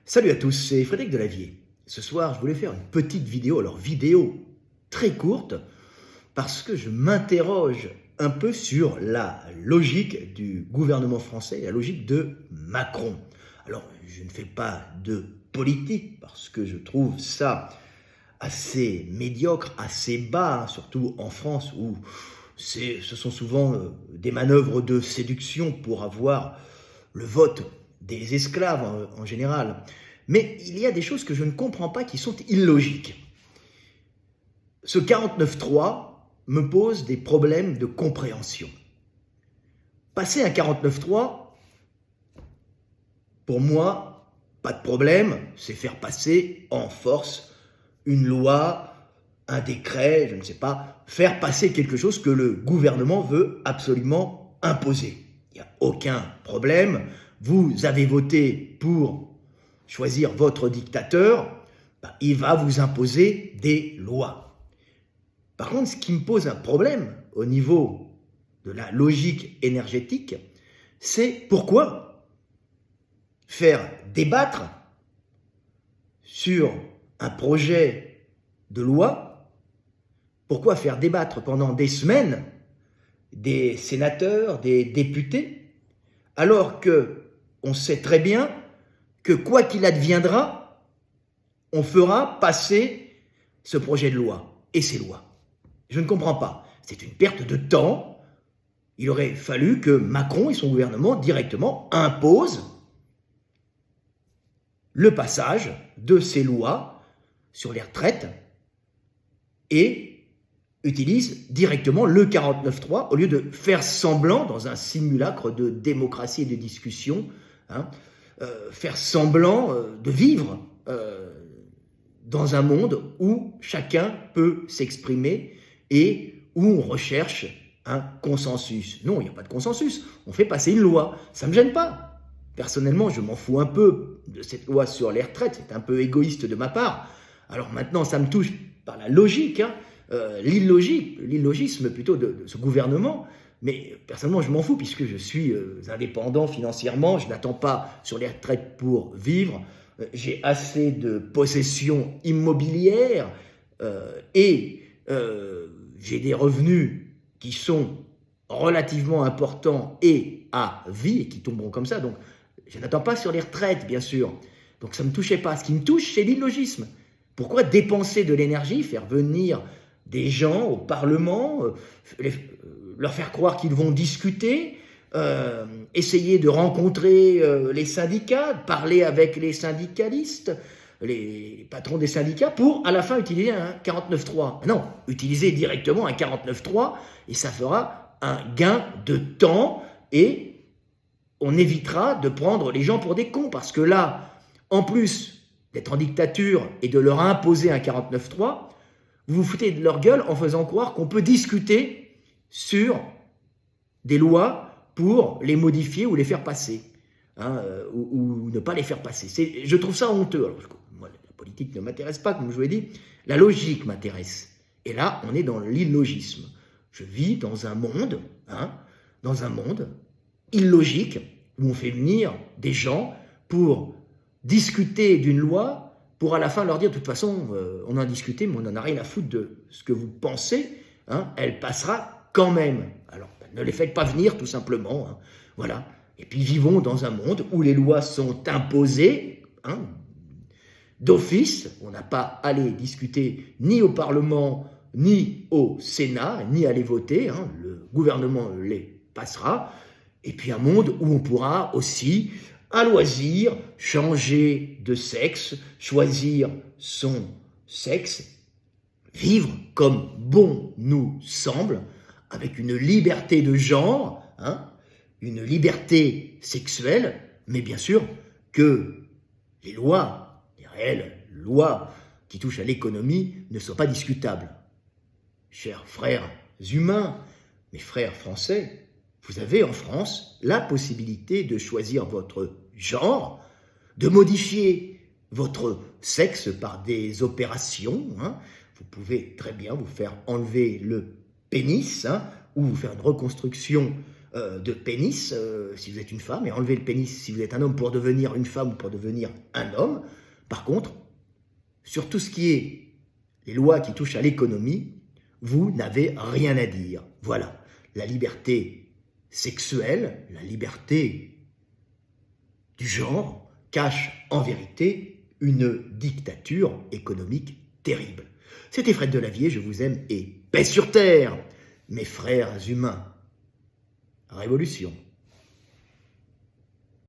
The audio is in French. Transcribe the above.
Salut à tous, c'est Frédéric Delavier. Ce soir, je voulais faire une petite vidéo, alors vidéo très courte, parce que je m'interroge un peu sur la logique du gouvernement français, la logique de Macron. Alors, je ne fais pas de politique, parce que je trouve ça assez médiocre, assez bas, surtout en France, où ce sont souvent des manœuvres de séduction pour avoir le vote des esclaves en général. Mais il y a des choses que je ne comprends pas qui sont illogiques. Ce 49.3 me pose des problèmes de compréhension. Passer un 49.3, pour moi, pas de problème, c'est faire passer en force une loi, un décret, je ne sais pas, faire passer quelque chose que le gouvernement veut absolument imposer. Il n'y a aucun problème. Vous avez voté pour choisir votre dictateur, il va vous imposer des lois. Par contre, ce qui me pose un problème au niveau de la logique énergétique, c'est pourquoi faire débattre sur un projet de loi, pourquoi faire débattre pendant des semaines des sénateurs, des députés, alors qu'on sait très bien que quoi qu'il adviendra, on fera passer ce projet de loi et ces lois. Je ne comprends pas. C'est une perte de temps. Il aurait fallu que Macron et son gouvernement directement imposent le passage de ces lois sur les retraites et utilisent directement le 49.3 au lieu de faire semblant, dans un simulacre de démocratie et de discussion, faire semblant de vivre dans un monde où chacun peut s'exprimer et où on recherche un consensus. Non, il n'y a pas de consensus. On fait passer une loi. Ça ne me gêne pas. Personnellement, je m'en fous un peu de cette loi sur les retraites. C'est un peu égoïste de ma part. Alors maintenant, ça me touche par la logique, l'illogisme plutôt de ce gouvernement. Mais personnellement, je m'en fous puisque je suis indépendant financièrement. Je n'attends pas sur les retraites pour vivre. J'ai assez de possessions immobilières et j'ai des revenus qui sont relativement importants et à vie et qui tomberont comme ça. Donc, je n'attends pas sur les retraites, bien sûr. Donc, ça ne me touchait pas. Ce qui me touche, c'est l'illogisme. Pourquoi dépenser de l'énergie, faire venir des gens au Parlement, leur faire croire qu'ils vont discuter, essayer de rencontrer les syndicats, parler avec les syndicalistes, les patrons des syndicats, pour à la fin utiliser un 49.3. Non, utiliser directement un 49.3 et ça fera un gain de temps et on évitera de prendre les gens pour des cons parce que là, en plus d'être en dictature et de leur imposer un 49.3, vous vous foutez de leur gueule en faisant croire qu'on peut discuter sur des lois pour les modifier ou les faire passer, ou ne pas les faire passer. Je trouve ça honteux. Alors, moi, la politique ne m'intéresse pas, comme je vous l'ai dit, la logique m'intéresse. Et là, on est dans l'illogisme. Je vis dans un monde illogique, où on fait venir des gens pour discuter d'une loi, pour à la fin leur dire, de toute façon, on en a discuté, mais on n'en a rien à foutre de ce que vous pensez, elle passera quand même. Alors, ne les faites pas venir, tout simplement, voilà. Et puis, vivons dans un monde où les lois sont imposées, d'office. On n'a pas à les discuter ni au Parlement, ni au Sénat, ni à les voter. Le gouvernement les passera. Et puis, un monde où on pourra aussi, à loisir, changer de sexe, choisir son sexe, vivre comme bon nous semble, avec une liberté de genre, une liberté sexuelle, mais bien sûr que les lois, les réelles lois qui touchent à l'économie ne soient pas discutables. Chers frères humains, mes frères français, vous avez en France la possibilité de choisir votre genre, de modifier votre sexe par des opérations. Vous pouvez très bien vous faire enlever le pénis ou vous faire une reconstruction de pénis si vous êtes une femme et enlever le pénis si vous êtes un homme pour devenir une femme ou pour devenir un homme. Par contre, sur tout ce qui est les lois qui touchent à l'économie, vous n'avez rien à dire. Voilà, la liberté sexuelle, la liberté du genre cache en vérité une dictature économique terrible. C'était Fred Delavier, je vous aime et paix sur terre, mes frères humains. Révolution.